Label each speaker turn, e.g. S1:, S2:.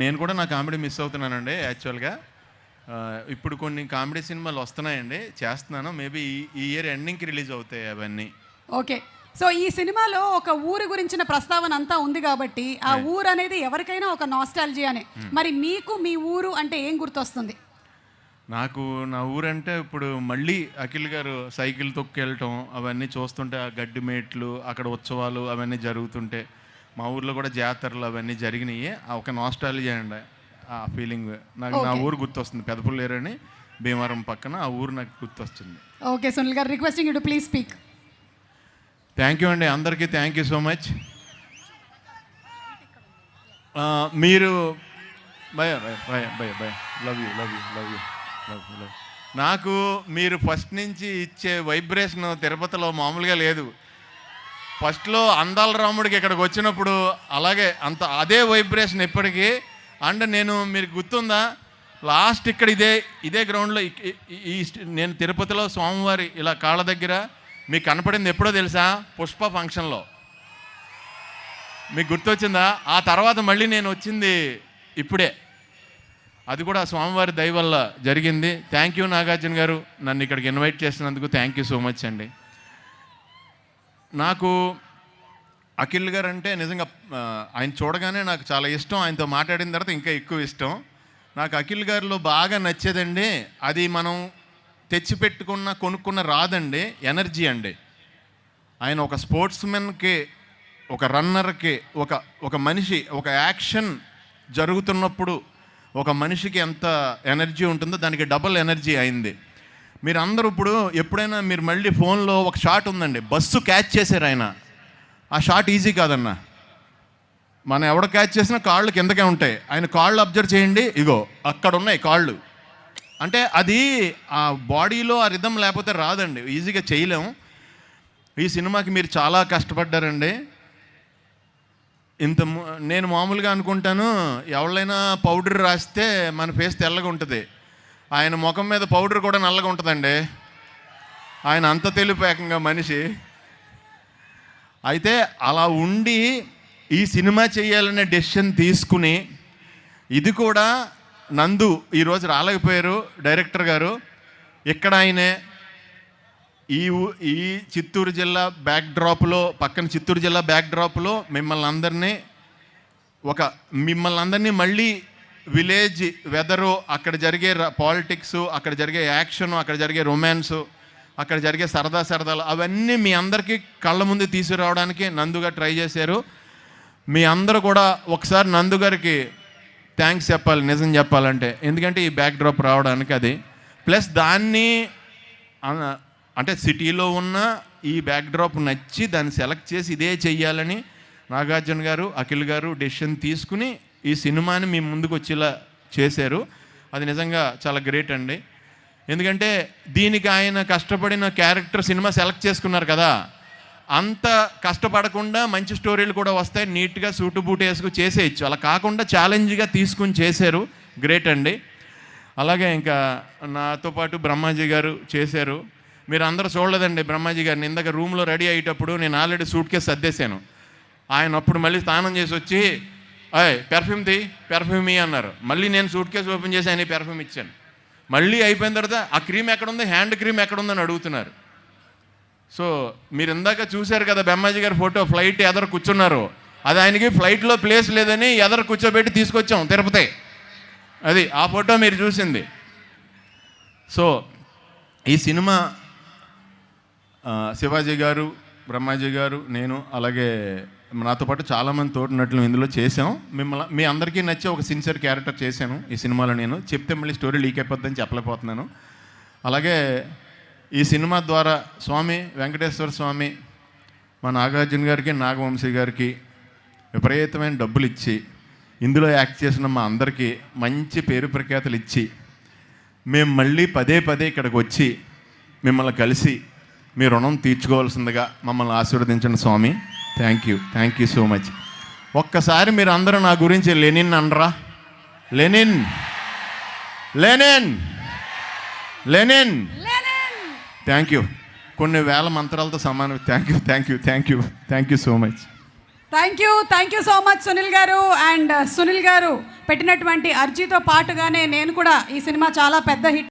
S1: నేను కూడా నా కామెడీ మిస్ అవుతున్నానండి యాక్చువల్గా. ఇప్పుడు కొన్ని కామెడీ సినిమాలు వస్తున్నాయండి, చేస్తున్నాను. మేబీ ఈ ఇయర్ ఎండింగ్కి రిలీజ్ అవుతాయి అవన్నీ.
S2: ఓకే, సో ఈ సినిమాలో ఒక ఊరు గురించిన ప్రస్తావన అంతా ఉంది కాబట్టి ఆ ఊరు అనేది ఎవరికైనా ఒక నాస్టాలజీనే. మరి మీకు మీ ఊరు అంటే ఏం గుర్తొస్తుంది?
S1: నాకు నా ఊరంటే ఇప్పుడు మళ్ళీ అఖిల్ గారు సైకిల్ తొక్కెళ్ళటం అవన్నీ చూస్తుంటే, ఆ గడ్డి మేట్లు, అక్కడ ఉత్సవాలు అవన్నీ జరుగుతుంటే, మా ఊర్లో కూడా జాతరలు అవన్నీ జరిగినాయి. ఒక నాస్టాలజీ అండి ఆ ఫీలింగ్. నాకు నా ఊరు గుర్తొస్తుంది. పెదపుల్లేరు అని భీమవరం పక్కన ఆ ఊరు నాకు గుర్తొస్తుంది.
S2: ఓకే సునీల్ గారు, requesting you to please speak.
S1: Thank you అండి, అందరికీ థ్యాంక్ యూ సో మచ్. మీరు భయ భయ భయ భయ love you love you love you love you love. నాకు మీరు ఫస్ట్ నుంచి ఇచ్చే వైబ్రేషన్ తిరుపతిలో మామూలుగా లేదు. ఫస్ట్లో అందాల రాముడికి ఇక్కడికి వచ్చినప్పుడు అలాగే అదే వైబ్రేషన్ ఇప్పటికీ. అండ్ మీరు గుర్తుందా, లాస్ట్ ఇక్కడ ఇదే గ్రౌండ్లో నేను తిరుపతిలో స్వామివారి ఇలా కాళ్ళ దగ్గర మీకు కనపడింది ఎప్పుడో తెలుసా? పుష్ప ఫంక్షన్లో. మీకు గుర్తొచ్చిందా? ఆ తర్వాత మళ్ళీ నేను వచ్చింది ఇప్పుడే. అది కూడా స్వామివారి దయ వల్ల జరిగింది. థ్యాంక్ యూ నాగార్జున గారు, నన్ను ఇక్కడికి ఇన్వైట్ చేసినందుకు థ్యాంక్ యూ సో మచ్ అండి. నాకు అఖిల్ గారు అంటే నిజంగా ఆయన చూడగానే నాకు చాలా ఇష్టం. ఆయనతో మాట్లాడిన తర్వాత ఇంకా ఎక్కువ ఇష్టం. నాకు అఖిల్ గారిలో బాగా నచ్చేదండి, అది మనం తెచ్చిపెట్టుకున్న కొనుక్కున్న రాదండి, ఎనర్జీ అండి. ఆయన ఒక స్పోర్ట్స్మెన్కి, ఒక రన్నర్కి, ఒక మనిషి, ఒక యాక్షన్ జరుగుతున్నప్పుడు ఒక మనిషికి ఎంత ఎనర్జీ ఉంటుందో దానికి డబుల్ ఎనర్జీ అయింది. మీరు అందరూ ఇప్పుడు ఎప్పుడైనా మీరు మళ్ళీ ఫోన్లో ఒక షాట్ ఉందండి, బస్సు క్యాచ్ చేశారు ఆయన. ఆ షాట్ ఈజీ కాదన్న. మనం ఎవడ క్యాచ్ చేసినా కాళ్ళు కిందకే ఉంటాయి. ఆయన కాళ్ళు అబ్జర్వ్ చేయండి, ఇగో అక్కడ ఉన్నాయి కాళ్ళు. అంటే అది ఆ బాడీలో ఆ రిథం లేకపోతే రాదండి, ఈజీగా చేయలేము. ఈ సినిమాకి మీరు చాలా కష్టపడ్డారండి. నేను మామూలుగా అనుకుంటాను, ఎవరైనా పౌడర్ రాస్తే మన ఫేస్ తెల్లగా ఉంటుంది, ఆయన ముఖం మీద పౌడర్ కూడా నల్లగా ఉంటుందండి. ఆయన అంత తెలివిపేకంగా మనిషి. అయితే అలా ఉండి ఈ సినిమా చేయాలనే డెసిషన్ తీసుకుని, ఇది కూడా నందు ఈరోజు రాలేకపోయారు డైరెక్టర్ గారు. ఇక్కడ ఆయనే ఈ చిత్తూరు జిల్లా బ్యాక్డ్రాప్లో, పక్కన చిత్తూరు జిల్లా బ్యాక్డ్రాప్లో మిమ్మల్ని అందరినీ మళ్ళీ విలేజ్ వెదరు, అక్కడ జరిగే పాలిటిక్స్, అక్కడ జరిగే యాక్షన్, అక్కడ జరిగే రొమాన్సు, అక్కడ జరిగే సరదాలు అవన్నీ మీ అందరికీ కళ్ళ ముందు తీసుకురావడానికి నందుగా ట్రై చేశారు. మీ అందరూ కూడా ఒకసారి నందు గారికి థ్యాంక్స్ చెప్పాలి, నిజం చెప్పాలంటే. ఎందుకంటే ఈ బ్యాక్డ్రాప్ రావడానికి అది ప్లస్ దాన్ని అంటే సిటీలో ఉన్న ఈ బ్యాక్డ్రాప్ నచ్చి దాన్ని సెలెక్ట్ చేసి ఇదే చెయ్యాలని నాగార్జున గారు, అఖిల్ గారు డెసిషన్ తీసుకుని ఈ సినిమాని మీ ముందుకు వచ్చేలా చేశారు. అది నిజంగా చాలా గ్రేట్ అండి. ఎందుకంటే దీనికి ఆయన కష్టపడిన క్యారెక్టర్ సినిమా సెలెక్ట్ చేసుకున్నారు కదా, అంత కష్టపడకుండా మంచి స్టోరీలు కూడా వస్తాయి, నీట్గా సూటు బూటు వేసుకు చేసేయచ్చు. అలా కాకుండా ఛాలెంజ్గా తీసుకుని చేశారు, గ్రేట్ అండి. అలాగే ఇంకా నాతో పాటు బ్రహ్మాజీ గారు చేశారు. మీరు అందరూ చూడలేదండి బ్రహ్మాజీ గారిని. ఇందాక రూమ్లో రెడీ అయ్యేటప్పుడు నేను ఆల్రెడీ సూట్ కేసు సర్దేశాను. ఆయన అప్పుడు మళ్ళీ స్నానం చేసి వచ్చి పెర్ఫ్యూమ్ అన్నారు. మళ్ళీ నేను సూట్ కేసు ఓపెన్ చేసి ఆయన పెర్ఫ్యూమ్ ఇచ్చాను. మళ్ళీ అయిపోయిన తర్వాత ఆ క్రీమ్ ఎక్కడుంది, హ్యాండ్ క్రీమ్ ఎక్కడుందని అడుగుతున్నారు. సో మీరు ఇందాక చూశారు కదా బ్రహ్మాజీ గారి ఫోటో, ఫ్లైట్ ఎదరు కూర్చున్నారు. అది ఆయనకి ఫ్లైట్లో ప్లేస్ లేదని ఎదరు కూర్చోబెట్టి తీసుకొచ్చాం తిరుపతి. అది ఆ ఫోటో మీరు చూసింది. సో ఈ సినిమా శివాజీ గారు, బ్రహ్మాజీ గారు, నేను, అలాగే నాతో పాటు చాలామంది తోటి నటులు ఇందులో చేసాం. మీ అందరికీ నచ్చే ఒక సిన్సియర్ క్యారెక్టర్ చేశాను ఈ సినిమాలో. నేను చెప్తే మళ్ళీ స్టోరీ లీక్ అయిపోద్దని చెప్పలేకపోతున్నాను. అలాగే ఈ సినిమా ద్వారా స్వామి వెంకటేశ్వర స్వామి మా నాగార్జున గారికి, నాగవంశీ గారికి విపరీతమైన డబ్బులు ఇచ్చి ఇందులో యాక్ట్ చేసిన మా అందరికీ మంచి పేరు ప్రఖ్యాతులు ఇచ్చి మేము మళ్ళీ పదే ఇక్కడికి వచ్చి మిమ్మల్ని కలిసి మీ రుణం తీర్చుకోవాల్సిందిగా మమ్మల్ని ఆశీర్వదించండి స్వామి. Thank you so much. ఒక్కసారి మీరు అందరూ నా గురించి లెనిన్ అనరా? Lenin Lenin Lenin thank you. కొన్ని వేల మంత్రాలతో సమానం. Thank you so much.
S2: Thank you so much Sunil గారు. అండ్ సునీల్ గారు పెట్టినటువంటి అర్జీతో పాటుగానే నేను కూడా ఈ సినిమా చాలా పెద్ద హిట్